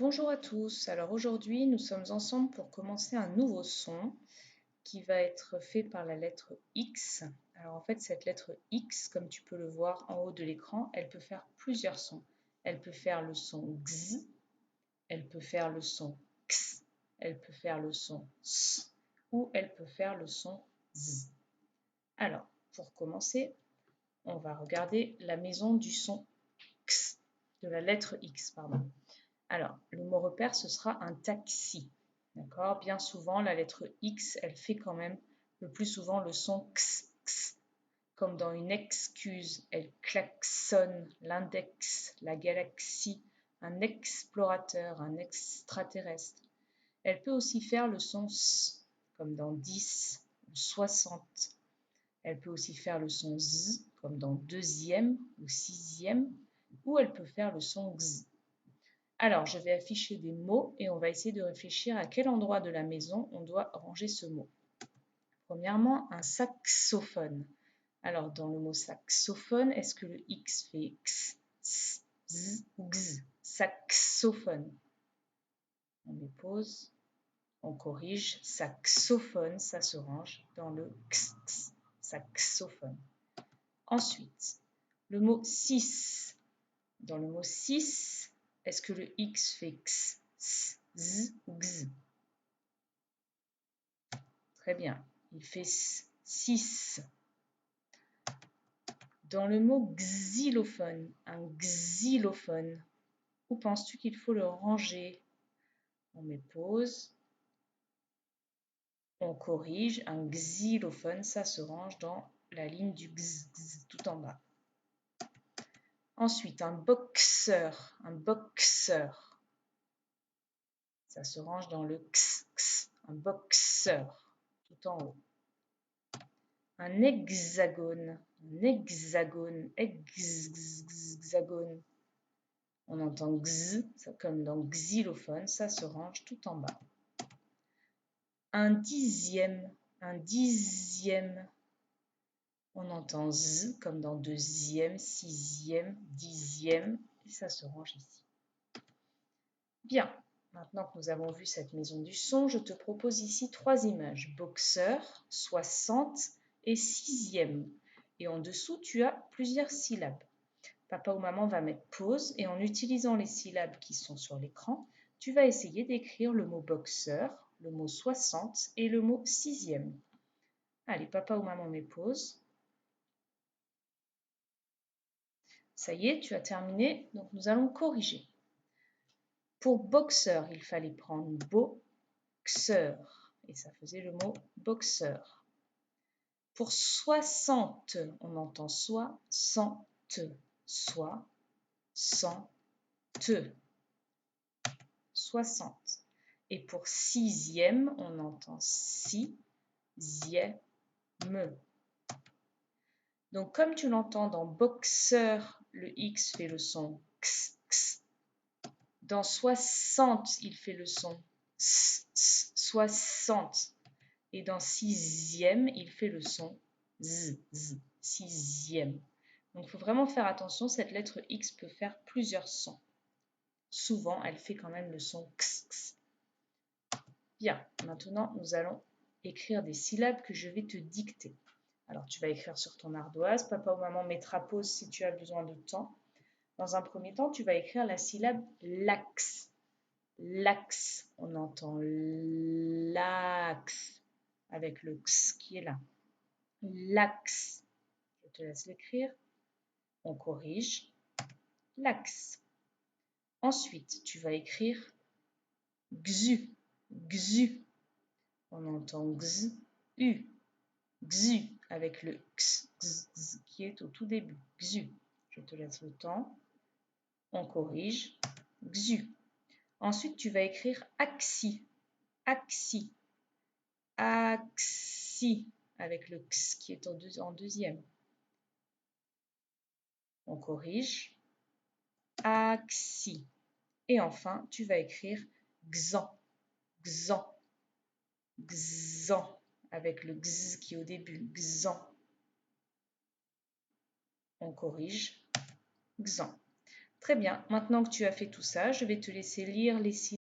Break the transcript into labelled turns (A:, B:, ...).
A: Bonjour à tous, alors aujourd'hui nous sommes ensemble pour commencer un nouveau son qui va être fait par la lettre X. Alors en fait cette lettre X, comme tu peux le voir en haut de l'écran, elle peut faire plusieurs sons. Elle peut faire le son X, elle peut faire le son X, elle peut faire le son S ou elle peut faire le son Z. Alors pour commencer, on va regarder la maison du son X, de la lettre X, pardon. Alors, le mot repère, ce sera un taxi. D'accord? Bien souvent, la lettre X, elle fait quand même le plus souvent le son X, X. Comme dans une excuse, elle klaxonne l'index, la galaxie, un explorateur, un extraterrestre. Elle peut aussi faire le son S, comme dans 10 ou 60. Elle peut aussi faire le son Z, comme dans deuxième ou sixième, ou elle peut faire le son X. Alors, je vais afficher des mots et on va essayer de réfléchir à quel endroit de la maison on doit ranger ce mot. Premièrement, un saxophone. Alors, dans le mot saxophone, est-ce que le X fait X, S, Z ou X? Saxophone. On met pause, on corrige. Saxophone, ça se range dans le X, X, saxophone. Ensuite, le mot 6. Dans le mot 6, est-ce que le X fait X, S, Z ou X? Très bien, il fait 6. Dans le mot xylophone, un xylophone, où penses-tu qu'il faut le ranger? On met pause, on corrige. Un xylophone, ça se range dans la ligne du x, x tout en bas. Ensuite, un boxeur, ça se range dans le x, x, un boxeur, tout en haut. Un hexagone, hexagone. On entend x, comme dans xylophone, ça se range tout en bas. Un dixième, on entend z, comme dans deuxième, sixième, dixième, et ça se range ici. Bien, maintenant que nous avons vu cette maison du son, je te propose ici 3 images. Boxeur, 60 et sixième. Et en dessous, tu as plusieurs syllabes. Papa ou maman va mettre pause et en utilisant les syllabes qui sont sur l'écran, tu vas essayer d'écrire le mot boxeur, le mot 60 et le mot sixième. Allez, papa ou maman met pause. Ça y est, tu as terminé, donc nous allons corriger. Pour boxeur, il fallait prendre boxeur et ça faisait le mot boxeur. Pour 60, on entend soit, sans, te, soit, sans, te. 60. Et pour sixième, on entend si, zième. Donc, comme tu l'entends dans boxeur, le X fait le son x, x. Dans 60, il fait le son s, s, 60. Et dans sixième, il fait le son z, z, sixième. Donc, il faut vraiment faire attention, cette lettre X peut faire plusieurs sons. Souvent, elle fait quand même le son x, x. Bien, maintenant, nous allons écrire des syllabes que je vais te dicter. Alors, tu vas écrire sur ton ardoise. Papa ou maman mettra pause si tu as besoin de temps. Dans un premier temps, tu vas écrire la syllabe lax. Lax, on entend lax avec le x qui est là. Lax. Je te laisse l'écrire. On corrige. Lax. Ensuite, tu vas écrire xu. Xu. On entend x, u. Xu avec le x, x, x qui est au tout début. Xu. Je te laisse le temps. On corrige. Xu. Ensuite, tu vas écrire axi. Axi. Axi avec le x qui est en deuxième. On corrige. Axi. Et enfin, tu vas écrire xan. Xan. Xan avec le x qui est au début. Xan. On corrige. Xan. Très bien, maintenant que tu as fait tout ça, je vais te laisser lire les signes